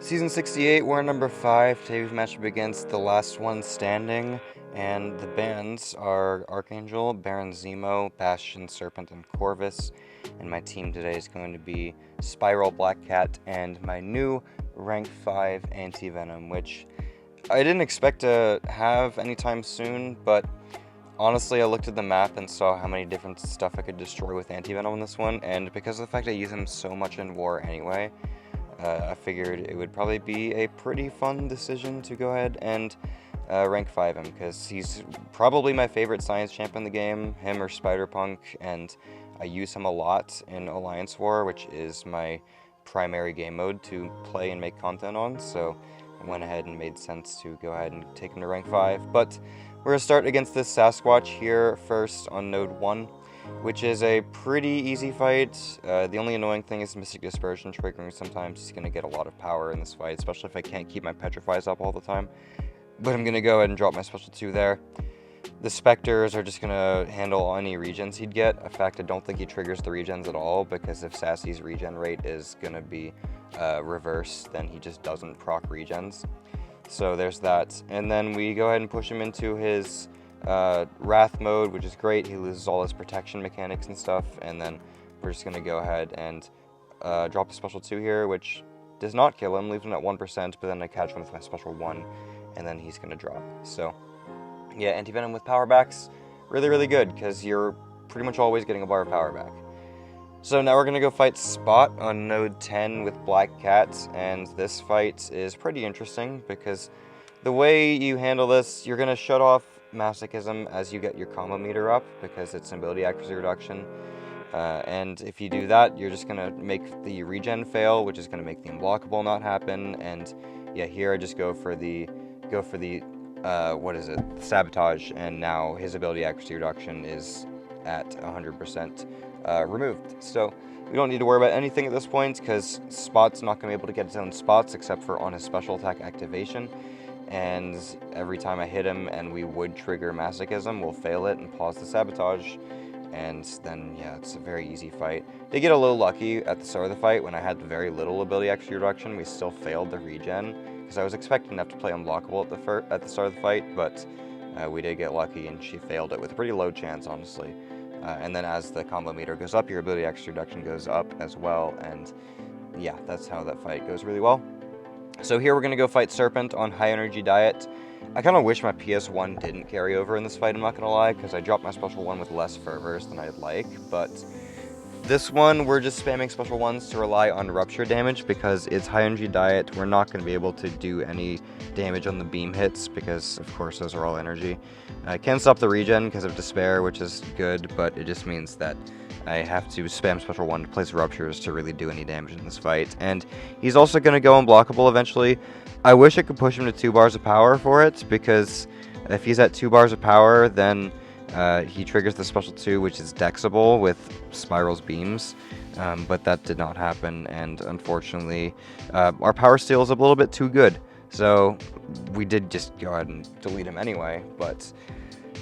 Season 68, we're number 5. Today we've matched up against the last one standing, and the bands are Archangel, Baron Zemo, Bastion, Serpent, and Corvus. And my team today is going to be Spiral, Black Cat, and my new rank 5 Anti-Venom, which I didn't expect to have anytime soon, but honestly I looked at the map and saw how many different stuff I could destroy with Anti-Venom in this one, and because of the fact I use him so much in war anyway, I figured it would probably be a pretty fun decision to go ahead and rank 5 him, because he's probably my favorite science champ in the game, him or Spider-Punk, and I use him a lot in Alliance War, which is my primary game mode to play and make content on, so I went ahead and made sense to go ahead and take him to rank 5. But we're going to start against this Sasquatch here first on node 1. Which is a pretty easy fight. The only annoying thing is Mystic Dispersion triggering. Sometimes he's going to get a lot of power in this fight, especially if I can't keep my Petrifies up all the time. But I'm going to go ahead and drop my special 2 there. The Spectres are just going to handle any regens he'd get. In fact, I don't think he triggers the regens at all, because if Sassy's regen rate is going to be reverse, then he just doesn't proc regens. So there's that. And then we go ahead and push him into his Wrath mode, which is great. He loses all his protection mechanics and stuff, and then we're just going to go ahead and drop a special 2 here, which does not kill him, leaves him at 1%, but then I catch him with my special 1, and then he's going to drop. So yeah, Anti-Venom with power backs, really, really good, because you're pretty much always getting a bar of power back. So now we're going to go fight Spot on node 10 with Black Cat, and this fight is pretty interesting, because the way you handle this, you're going to shut off Masochism as you get your combo meter up, because it's an ability accuracy reduction, and if you do that, you're just going to make the regen fail, which is going to make the unblockable not happen. And yeah, here I just go for the sabotage, and now his ability accuracy reduction is at 100% removed. So we don't need to worry about anything at this point, because Spot's not going to be able to get his own spots except for on his special attack activation. And every time I hit him and we would trigger Masochism, we'll fail it and pause the sabotage, and then yeah, it's a very easy fight. They get a little lucky at the start of the fight when I had very little ability accuracy reduction. We still failed the regen, because I was expecting enough to play unblockable at the start of the fight, but we did get lucky and she failed it with a pretty low chance, honestly. And then as the combo meter goes up, your ability accuracy reduction goes up as well, and yeah, that's how that fight goes really well. So here we're going to go fight Serpent on high energy diet. I kind of wish my PS1 didn't carry over in this fight, I'm not going to lie, because I dropped my special 1 with less fervors than I'd like, but this one we're just spamming special 1s to rely on rupture damage, because it's high energy diet. We're not going to be able to do any damage on the beam hits, because of course those are all energy. I can stop the regen because of Despair, which is good, but it just means that I have to spam special 1 to place ruptures to really do any damage in this fight. And he's also going to go unblockable eventually. I wish I could push him to 2 bars of power for it, because if he's at 2 bars of power, then he triggers the special 2, which is dexable with Spiral's beams, but that did not happen, and unfortunately our power steal is a little bit too good, so we did just go ahead and delete him anyway. But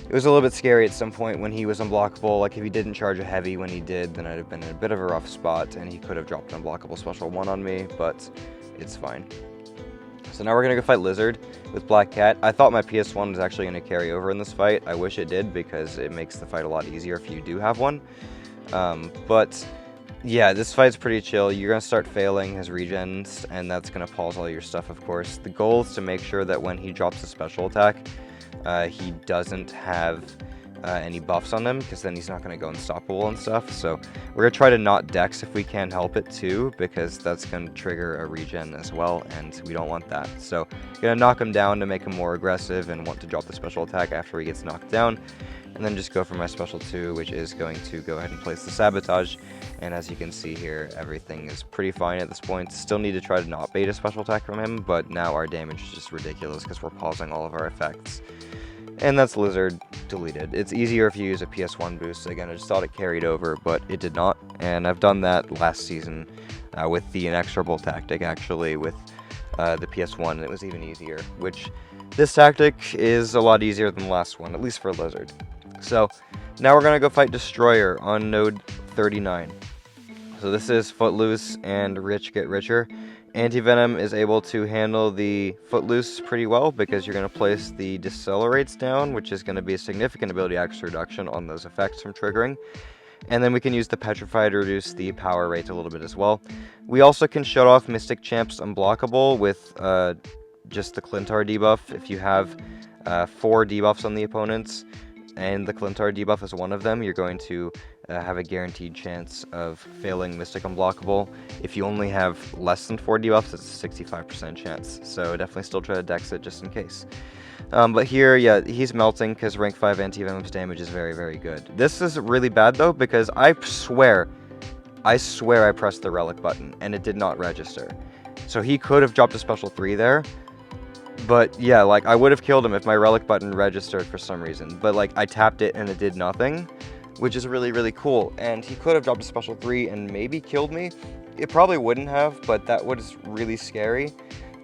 it was a little bit scary at some point when he was unblockable. Like, if he didn't charge a heavy when he did, then I'd have been in a bit of a rough spot, and he could have dropped an unblockable special 1 on me, but it's fine. So now we're going to go fight Lizard with Black Cat. I thought my PS1 was actually going to carry over in this fight. I wish it did, because it makes the fight a lot easier if you do have one. But yeah, this fight's pretty chill. You're going to start failing his regens, and that's going to pause all your stuff, of course. The goal is to make sure that when he drops a special attack, he doesn't have any buffs on him, because then he's not going to go unstoppable and stuff. So we're going to try to not dex if we can help it too, because that's going to trigger a regen as well, and we don't want that. So going to knock him down to make him more aggressive and want to drop the special attack after he gets knocked down, and then just go for my special 2, which is going to go ahead and place the sabotage. And as you can see here, everything is pretty fine at this point. Still need to try to not bait a special attack from him, but now our damage is just ridiculous because we're pausing all of our effects. And that's Lizard deleted. It's easier if you use a PS1 boost. Again, I just thought it carried over, but it did not. And I've done that last season with the inexorable tactic, actually, with the PS1, and it was even easier, which this tactic is a lot easier than the last one, at least for Lizard. So now we're going to go fight Destroyer on node 39. So this is Footloose and Rich Get Richer. Anti-Venom is able to handle the Footloose pretty well because you're going to place the Decelerates down, which is going to be a significant ability accuracy reduction on those effects from triggering. And then we can use the Petrify to reduce the power rate a little bit as well. We also can shut off Mystic Champ's Unblockable with just the Clintar debuff. If you have 4 debuffs on the opponents, and the Clintar debuff is one of them, you're going to have a guaranteed chance of failing Mystic Unblockable. If you only have less than 4 debuffs, it's a 65% chance. So definitely still try to dex it just in case. But here, yeah, he's melting because rank 5 anti-venom's damage is very, very good. This is really bad though because I swear I pressed the relic button and it did not register. So he could have dropped a special 3 there. But yeah, like I would have killed him if my relic button registered for some reason. But like I tapped it and it did nothing, which is really, really cool. And he could have dropped a special 3 and maybe killed me. It probably wouldn't have, but that was really scary.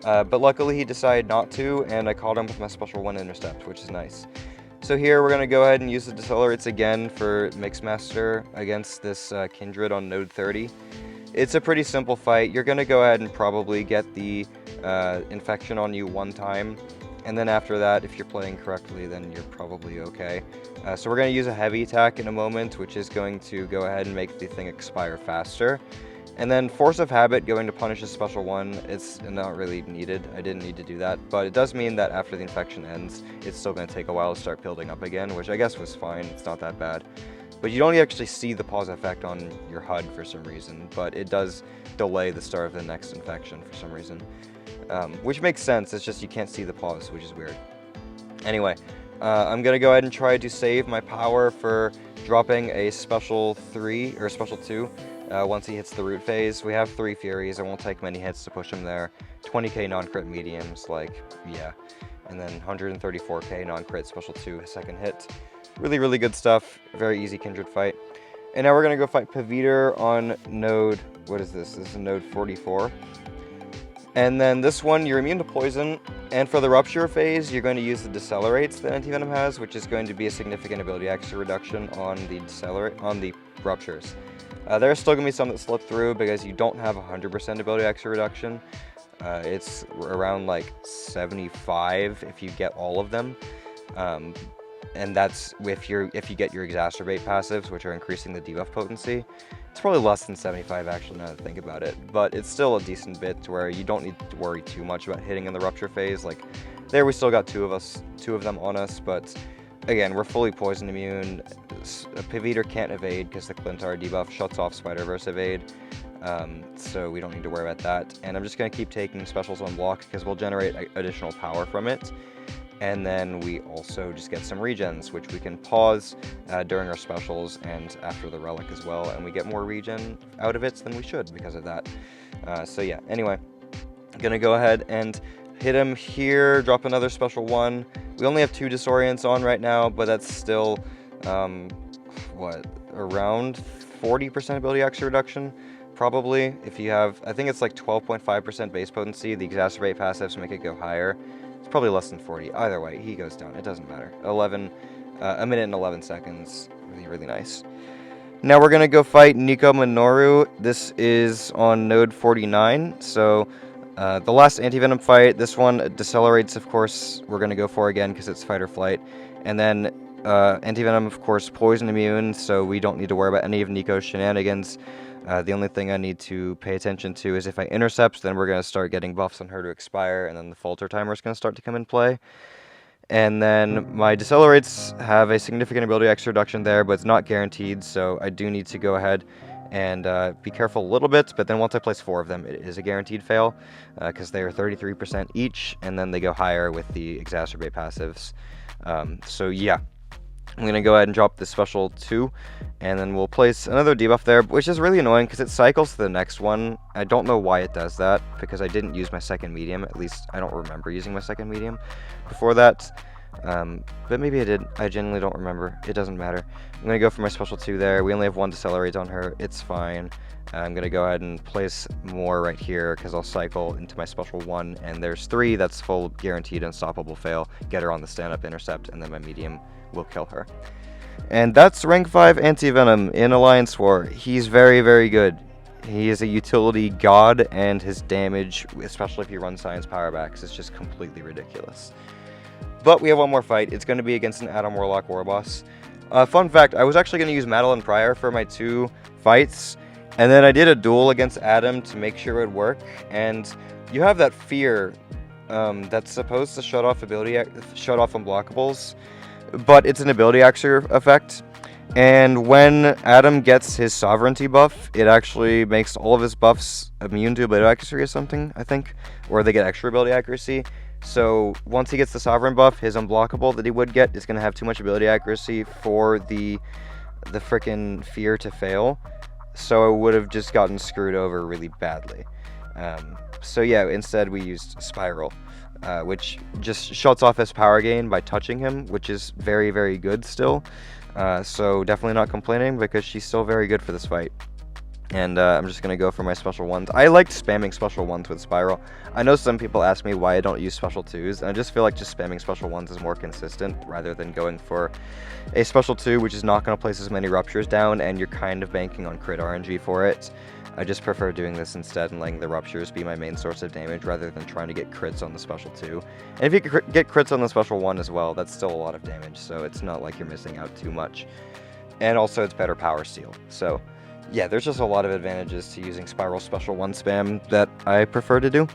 But luckily he decided not to, and I caught him with my special 1 intercept, which is nice. So here we're going to go ahead and use the Decelerates again for Mixmaster against this Kindred on node 30. It's a pretty simple fight. You're going to go ahead and probably get the infection on you 1 time, and then after that, if you're playing correctly, then you're probably okay. So we're going to use a heavy attack in a moment, which is going to go ahead and make the thing expire faster. And then Force of Habit going to punish a special 1, it's not really needed. I didn't need to do that, but it does mean that after the infection ends, it's still going to take a while to start building up again, which I guess was fine. It's not that bad. But you don't actually see the pause effect on your HUD for some reason, but it does delay the start of the next infection for some reason. Which makes sense, it's just you can't see the pause, which is weird. Anyway, I'm going to go ahead and try to save my power for dropping a special 3, or special 2, once he hits the root phase. We have 3 Furies, it won't take many hits to push him there. 20k non-crit mediums, like, yeah. And then 134k non-crit special 2 second hit. Really, really good stuff. Very easy Kindred fight. And now we're going to go fight Pavitr on node, what is this? This is node 44. And then this one, you're immune to poison, and for the Rupture phase, you're going to use the Decelerates that Anti-Venom has, which is going to be a significant ability accuracy reduction on the Ruptures. There are still going to be some that slip through because you don't have 100% ability accuracy reduction. It's around like 75 if you get all of them. And that's if you get your Exacerbate passives, which are increasing the debuff potency. It's probably less than 75 actually now that I think about it, but it's still a decent bit to where you don't need to worry too much about hitting in the Rupture phase. Like there we still got 2 of them on us, but again, we're fully poison immune. Pavitr can't evade because the Clintar debuff shuts off Spider-Verse evade, so we don't need to worry about that. And I'm just going to keep taking specials on block because we'll generate additional power from it. And then we also just get some regens, which we can pause during our specials and after the relic as well, and we get more regen out of it than we should because of that. So yeah, anyway, I'm going to go ahead and hit him here, drop another special 1. We only have 2 Disorients on right now, but that's still, around 40% ability accuracy reduction? Probably. If you have, I think it's like 12.5% base potency, the Exacerbate passives make it go higher. It's probably less than 40. Either way, he goes down. It doesn't matter. A minute and 11 seconds. Really, really nice. Now we're going to go fight Nico Minoru. This is on node 49. So the last Anti-Venom fight, this one Decelerates, of course, we're going to go for again because it's fight or flight. And then Anti-Venom, of course, poison immune, so we don't need to worry about any of Nico's shenanigans. The only thing I need to pay attention to is if I intercept, then we're going to start getting buffs on her to expire, and then the falter timer is going to start to come in play. And then my Decelerates have a significant ability accuracy reduction there, but it's not guaranteed, so I do need to go ahead and be careful a little bit. But then once I place 4 of them, it is a guaranteed fail, because they are 33% each, and then they go higher with the Exacerbate passives. So yeah. I'm going to go ahead and drop this special 2, and then we'll place another debuff there, which is really annoying because it cycles to the next one. I don't know why it does that, because I didn't use my second medium. At least I don't remember using my second medium before that. But maybe I did. I genuinely don't remember. It doesn't matter. I'm going to go for my special 2 there. We only have 1 Decelerate on her. It's fine. I'm going to go ahead and place more right here because I'll cycle into my special 1, and there's 3 that's full guaranteed unstoppable fail. Get her on the stand-up intercept, and then my medium will kill her. And that's rank 5 Anti-Venom in Alliance War. He's very, very good. He is a utility god, and his damage, especially if you run Science Powerbacks, is just completely ridiculous. But we have one more fight. It's going to be against an Adam Warlock Warboss. Fun fact, I was actually going to use Madeline Pryor for my 2 fights, and then I did a duel against Adam to make sure it would work, and you have that fear that's supposed to shut off unblockables, but it's an ability axer effect. And when Adam gets his sovereignty buff, it actually makes all of his buffs immune to ability accuracy or something, I think, or they get extra ability accuracy. So once he gets the sovereign buff, his unblockable that he would get is going to have too much ability accuracy for the frickin' fear to fail. So it would have just gotten screwed over really badly. So yeah, instead we used Spiral, which just shuts off his power gain by touching him, which is very, very good still. So definitely not complaining, because she's still very good for this fight. And I'm just going to go for my special ones. I like spamming special ones with Spiral. I know some people ask me why I don't use special 2s, and I just feel like just spamming special ones is more consistent, rather than going for a special 2, which is not going to place as many ruptures down, and you're kind of banking on crit RNG for it. I just prefer doing this instead and letting the ruptures be my main source of damage, rather than trying to get crits on the special 2. And if you get crits on the special 1 as well, that's still a lot of damage, so it's not like you're missing out too much. And also it's better power steal, so yeah, there's just a lot of advantages to using Spiral Special 1 spam that I prefer to do,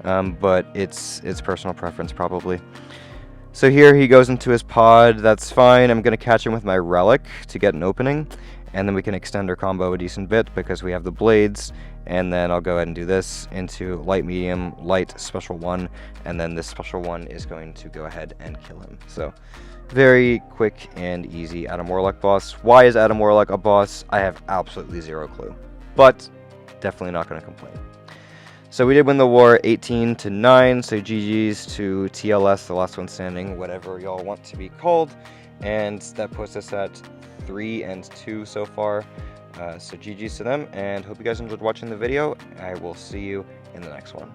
but it's personal preference probably. So here he goes into his pod, that's fine. I'm going to catch him with my Relic to get an opening, and then we can extend our combo a decent bit because we have the blades, and then I'll go ahead and do this into light, medium, light, special 1, and then this special 1 is going to go ahead and kill him. So very quick and easy Adam Warlock boss. Why is Adam Warlock a boss? I have absolutely zero clue, but definitely not going to complain. So we did win the war 18-9, so GG's to TLS, the last one standing, whatever y'all want to be called, and that puts us at 3-2 so far. So GG's to them, and hope you guys enjoyed watching the video. I will see you in the next one.